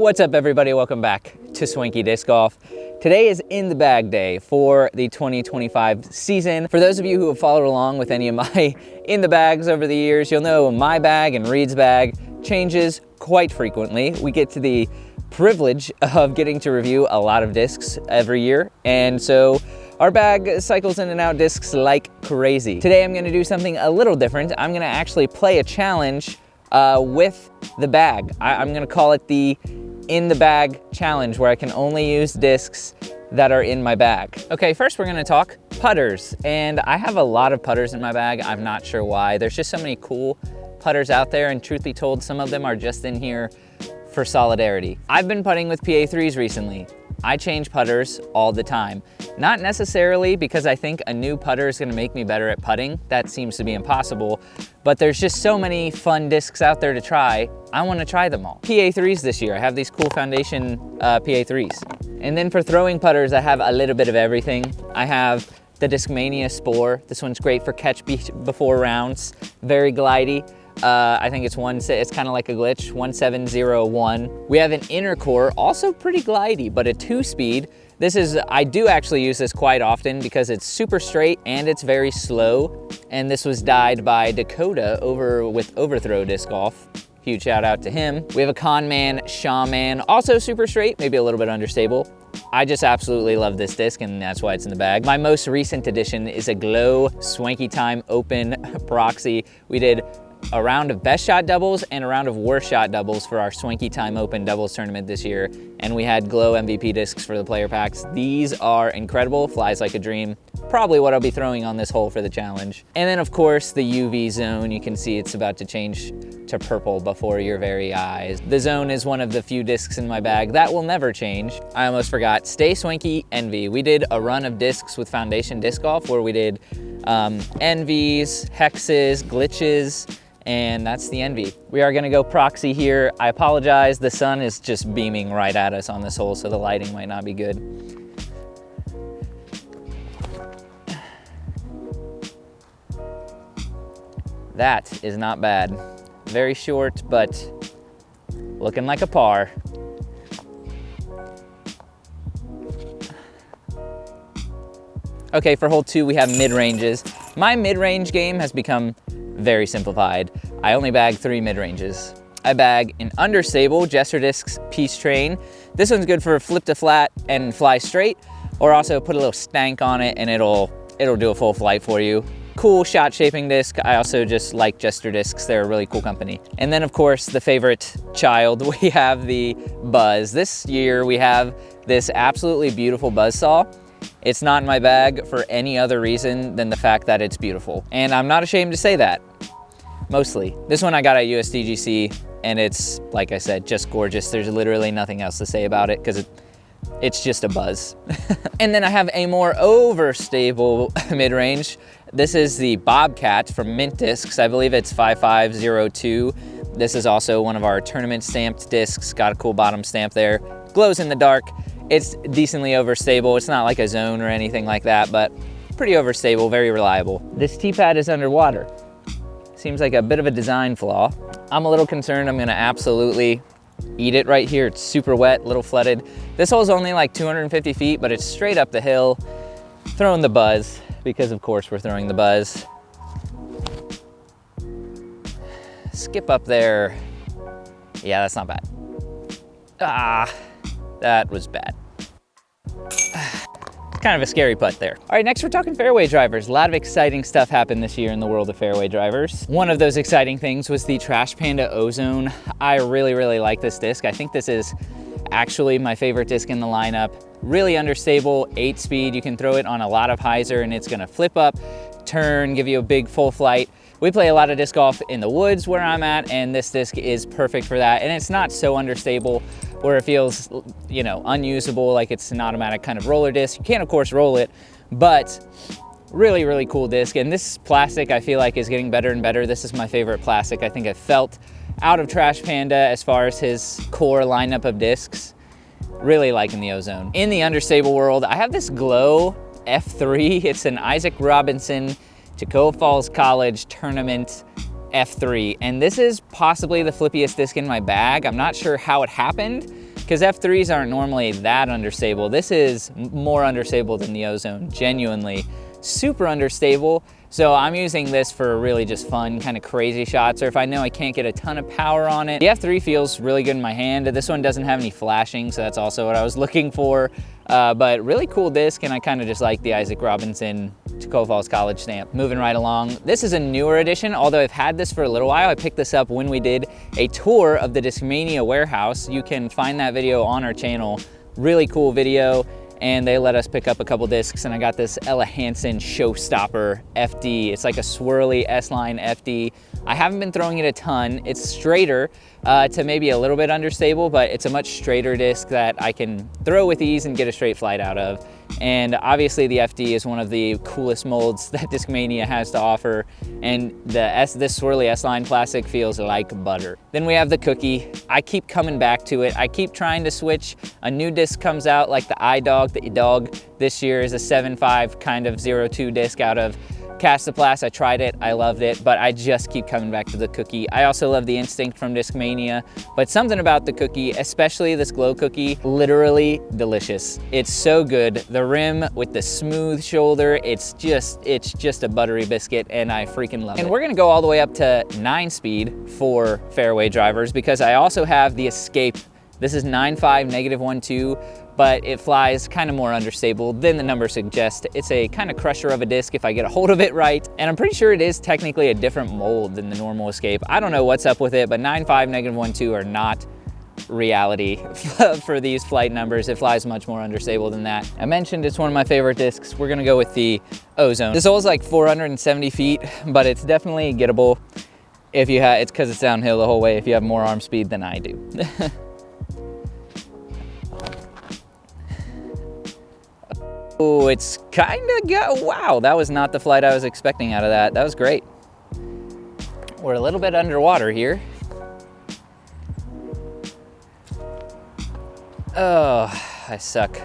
What's up, everybody? Welcome back to Swanky Disc Golf. Today is in the bag day for the 2025 season. For those of you who have followed along with any of my in the bags over the years, you'll know my bag and Reed's bag changes quite frequently. We get to the privilege of getting to review a lot of discs every year, and so our bag cycles in and out discs like crazy. Today I'm gonna do something a little different. I'm gonna actually play a challenge with the bag. I'm gonna call it the in the bag challenge, where I can only use discs that are in my bag. Okay, first we're gonna talk putters. And I have a lot of putters in my bag. I'm not sure why. There's just so many cool putters out there, and truth be told, some of them are just in here for solidarity. I've been putting with PA3s recently. I change putters all the time. Not necessarily because I think a new putter is gonna make me better at putting. That seems to be impossible, but there's just so many fun discs out there to try. I wanna try them all. PA3s this year. I have these cool foundation PA3s. And then for throwing putters, I have a little bit of everything. I have the Discmania Spore. This one's great for catch before rounds. Very glidey. I think it's kind of like a glitch, 1701. We have an inner core, also pretty glidey, but a 2-speed. I do actually use this quite often because it's super straight and it's very slow. And this was dyed by Dakota with Overthrow Disc Golf. Huge shout out to him. We have a Conman Shaman, also super straight, maybe a little bit understable. I just absolutely love this disc, and that's why it's in the bag. My most recent addition is a Glow Swanky Time Open Proxy. We did a round of best shot doubles and a round of worst shot doubles for our Swanky Time Open doubles tournament this year. And we had Glow MVP discs for the player packs. These are incredible, flies like a dream. Probably what I'll be throwing on this hole for the challenge. And then of course the UV Zone, you can see it's about to change to purple before your very eyes. The Zone is one of the few discs in my bag that will never change. I almost forgot, Stay Swanky Envy. We did a run of discs with Foundation Disc Golf where we did Envies, Hexes, Glitches, and that's the Envy. We are gonna go proxy here. I apologize, the sun is just beaming right at us on this hole, so the lighting might not be good. That is not bad. Very short, but looking like a par. Okay, for hole 2, we have mid-ranges. My mid-range game has become very simplified. I only bag 3 mid-ranges. I bag an understable Jester Discs Peace Train. This one's good for flip to flat and fly straight, or also put a little stank on it and it'll do a full flight for you. Cool shot shaping disc. I also just like Jester Discs. They're a really cool company. And then of course the favorite child, we have the Buzz. This year we have this absolutely beautiful buzzsaw. It's not in my bag for any other reason than the fact that it's beautiful. And I'm not ashamed to say that, mostly. This one I got at USDGC, and it's, like I said, just gorgeous. There's literally nothing else to say about it because it's just a Buzz. And then I have a more overstable mid-range. This is the Bobcat from Mint Discs. I believe it's 5502. This is also one of our tournament stamped discs. Got a cool bottom stamp there. Glows in the dark. It's decently overstable. It's not like a Zone or anything like that, but pretty overstable, very reliable. This T-pad is underwater. Seems like a bit of a design flaw. I'm a little concerned I'm gonna absolutely eat it right here. It's super wet, little flooded. This hole's only like 250 feet, but it's straight up the hill. Throwing the Buzz, because of course we're throwing the Buzz. Skip up there. Yeah, that's not bad. Ah, that was bad. Kind of a scary putt there. All right, next we're talking fairway drivers. A lot of exciting stuff happened this year in the world of fairway drivers. One of those exciting things was the Trash Panda Ozone. I really, really like this disc. I think this is actually my favorite disc in the lineup. Really understable, 8-speed. You can throw it on a lot of hyzer and it's gonna flip up, turn, give you a big full flight. We play a lot of disc golf in the woods where I'm at, and this disc is perfect for that. And it's not so understable where it feels, you know, unusable, like it's an automatic kind of roller disc. You can of course roll it, but really, really cool disc. And this plastic I feel like is getting better and better. This is my favorite plastic. I think it felt out of Trash Panda as far as his core lineup of discs. Really liking the Ozone. In the understable world, I have this Glow F3. It's an Isaac Robinson Toccoa Falls College Tournament F3, and this is possibly the flippiest disc in my bag. I'm not sure how it happened, because F3s aren't normally that understable. This is more understable than the Ozone, genuinely super understable. So I'm using this for really just fun, kind of crazy shots, or if I know I can't get a ton of power on it. The F3 feels really good in my hand. This one doesn't have any flashing, so that's also what I was looking for. But really cool disc, and I kind of just like the Isaac Robinson Tacoma Falls College stamp. Moving right along. This is a newer edition, although I've had this for a little while. I picked this up when we did a tour of the Discmania warehouse. You can find that video on our channel. Really cool video. And they let us pick up a couple discs, and I got this Ella Hansen Showstopper FD. It's like a swirly S-line FD. I haven't been throwing it a ton. It's straighter to maybe a little bit understable, but it's a much straighter disc that I can throw with ease and get a straight flight out of. And obviously the FD is one of the coolest molds that Discmania has to offer, and this swirly S-line plastic feels like butter. Then we have the Cookie. I keep coming back to it. I keep trying to switch. A new disc comes out, like the iDog, the Dog. This year is a 7.5 kind of 02 disc out of Castoplast. I tried it, I loved it, but I just keep coming back to the Cookie. I also love the Instinct from Discmania, but something about the Cookie, especially this Glow Cookie, literally delicious. It's so good. The rim with the smooth shoulder, it's just a buttery biscuit, and I freaking love it. And we're gonna go all the way up to 9-speed for fairway drivers, because I also have the Escape. This is 9.5 -1.2, but it flies kind of more understable than the number suggests. It's a kind of crusher of a disc if I get a hold of it right. And I'm pretty sure it is technically a different mold than the normal Escape. I don't know what's up with it, but 9.5 -1.2 are not reality for these flight numbers. It flies much more understable than that. I mentioned it's one of my favorite discs. We're gonna go with the Ozone. This hole is like 470 feet, but it's definitely gettable if you have, it's because it's downhill the whole way if you have more arm speed than I do. Oh, it's kind of wow, that was not the flight I was expecting out of that. That was great. We're a little bit underwater here. Oh, I suck.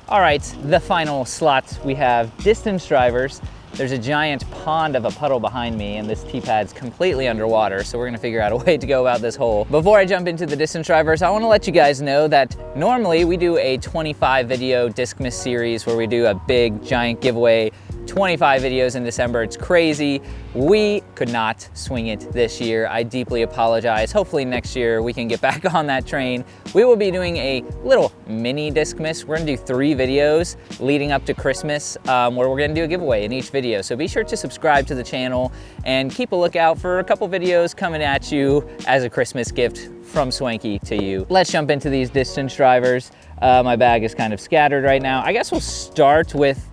All right, the final slot, we have distance drivers. There's a giant pond of a puddle behind me, and this tee pad's completely underwater, so we're gonna figure out a way to go about this hole. Before I jump into the distance drivers, I wanna let you guys know that normally we do a 25 video Discmas series where we do a big giant giveaway, 25 videos in December. It's crazy. We could not swing it this year. I deeply apologize. Hopefully next year we can get back on that train. We will be doing a little mini Discmas. We're gonna do 3 videos leading up to Christmas where we're gonna do a giveaway in each video. So be sure to subscribe to the channel and keep a lookout for a couple videos coming at you as a Christmas gift from Swanky to you. Let's jump into these distance drivers. My bag is kind of scattered right now. I guess we'll start with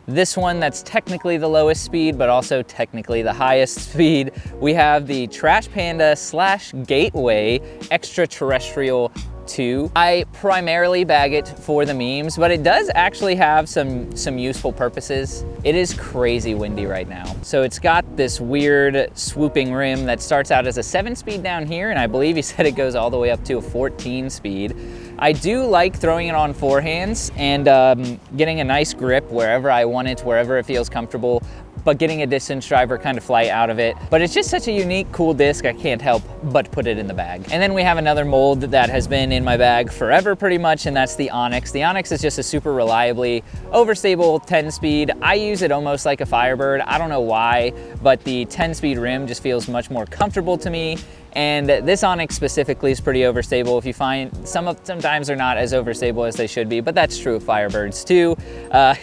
this one that's technically the lowest speed, but also technically the highest speed. We have the Trash Panda / Gateway Extraterrestrial 2. I primarily bag it for the memes, but it does actually have some useful purposes. It is crazy windy right now. So it's got this weird swooping rim that starts out as a 7-speed down here, and I believe he said it goes all the way up to a 14-speed. I do like throwing it on forehands and getting a nice grip wherever I want it, wherever it feels comfortable, but getting a distance driver kind of flight out of it. But it's just such a unique, cool disc, I can't help but put it in the bag. And then we have another mold that has been in my bag forever pretty much, and that's the Onyx. The Onyx is just a super reliably overstable 10-speed. I use it almost like a Firebird. I don't know why, but the 10-speed rim just feels much more comfortable to me. And this Onyx specifically is pretty overstable. If you find, sometimes they're not as overstable as they should be, but that's true of Firebirds too.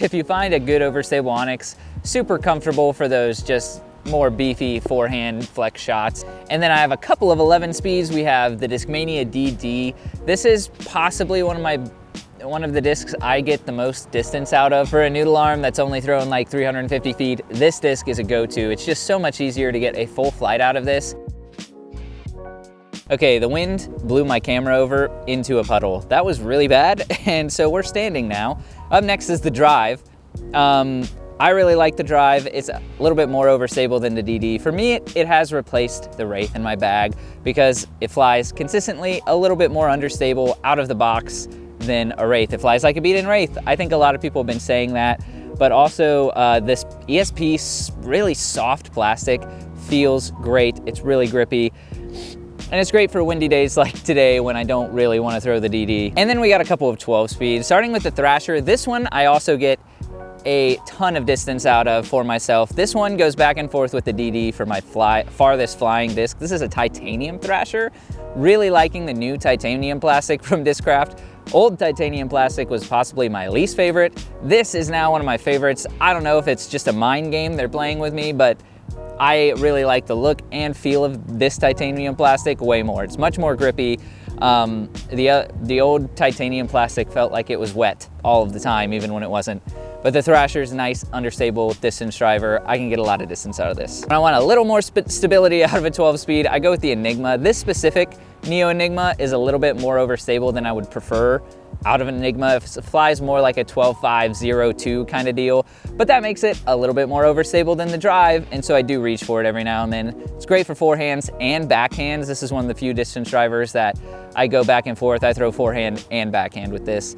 If you find a good overstable Onyx, super comfortable for those just more beefy forehand flex shots. And then I have a couple of 11 speeds. We have the Discmania DD. This is possibly one of the discs I get the most distance out of. For a noodle arm that's only throwing like 350 feet, this disc is a go-to. It's just so much easier to get a full flight out of this. Okay, the wind blew my camera over into a puddle. That was really bad, and so we're standing now. Up next is the drive. I really like the drive. It's a little bit more overstable than the DD. For me, it has replaced the Wraith in my bag because it flies consistently a little bit more understable out of the box than a Wraith. It flies like a beat-in Wraith. I think a lot of people have been saying that, but also this ESP really soft plastic feels great. It's really grippy. And it's great for windy days like today when I don't really want to throw the DD. And then we got a couple of 12 speed. Starting with the Thrasher, this one I also get a ton of distance out of for myself. This one goes back and forth with the DD for my farthest flying disc. This is a titanium Thrasher. Really liking the new titanium plastic from Discraft. Old titanium plastic was possibly my least favorite. This is now one of my favorites. I don't know if it's just a mind game they're playing with me, but I really like the look and feel of this titanium plastic way more. It's much more grippy. The old titanium plastic felt like it was wet all of the time, even when it wasn't. But the Thrasher's nice, understable distance driver. I can get a lot of distance out of this. When I want a little more stability out of a 12 speed, I go with the Enigma. This specific Neo Enigma is a little bit more overstable than I would prefer out of an Enigma. It flies more like a 12.502 kind of deal, but that makes it a little bit more overstable than the Drive, and so I do reach for it every now and then. It's great for forehands and backhands. This is one of the few distance drivers that I go back and forth. I throw forehand and backhand with this.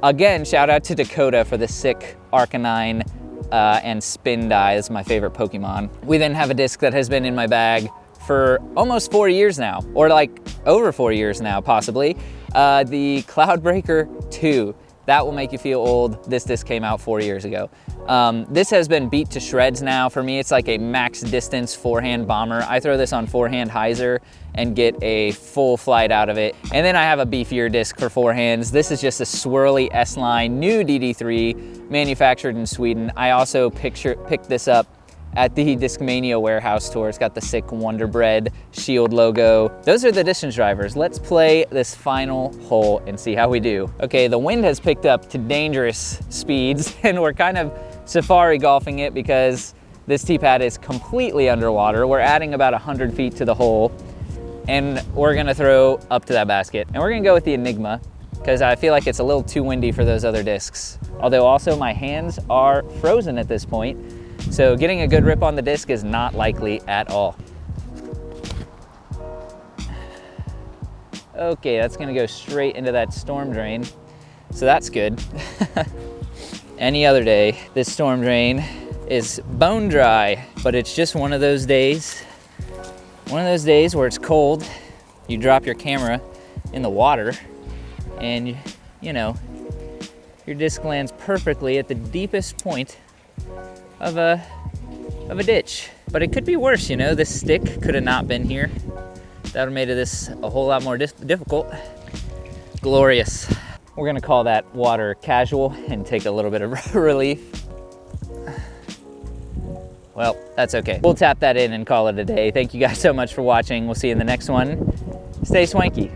Again, shout out to Dakota for the sick Arcanine and Spin Die. This is my favorite Pokemon. We then have a disc that has been in my bag for almost 4 years now, or like over 4 years now, possibly. The Cloudbreaker 2. That will make you feel old. This disc came out 4 years ago. This has been beat to shreds now. For me, it's like a max distance forehand bomber. I throw this on forehand hyzer and get a full flight out of it. And then I have a beefier disc for forehands. This is just a swirly S-line, new DD3, manufactured in Sweden. I also picked this up at the Discmania warehouse tour. It's got the sick Wonder Bread shield logo. Those are the distance drivers. Let's play this final hole and see how we do. Okay, the wind has picked up to dangerous speeds and we're kind of safari golfing it because this tee pad is completely underwater. We're adding about 100 feet to the hole and we're gonna throw up to that basket. And we're gonna go with the Enigma because I feel like it's a little too windy for those other discs. Although also my hands are frozen at this point, so getting a good rip on the disc is not likely at all. Okay, that's gonna go straight into that storm drain. So that's good. Any other day, this storm drain is bone dry, but it's just one of those days. One of those days where it's cold, you drop your camera in the water and you know, your disc lands perfectly at the deepest point of a ditch. But it could be worse, you know, this stick could have not been here. That would have made this a whole lot more difficult. Glorious. We're gonna call that water casual and take a little bit of relief. Well, that's okay. We'll tap that in and call it a day. Thank you guys so much for watching. We'll see you in the next one. Stay swanky.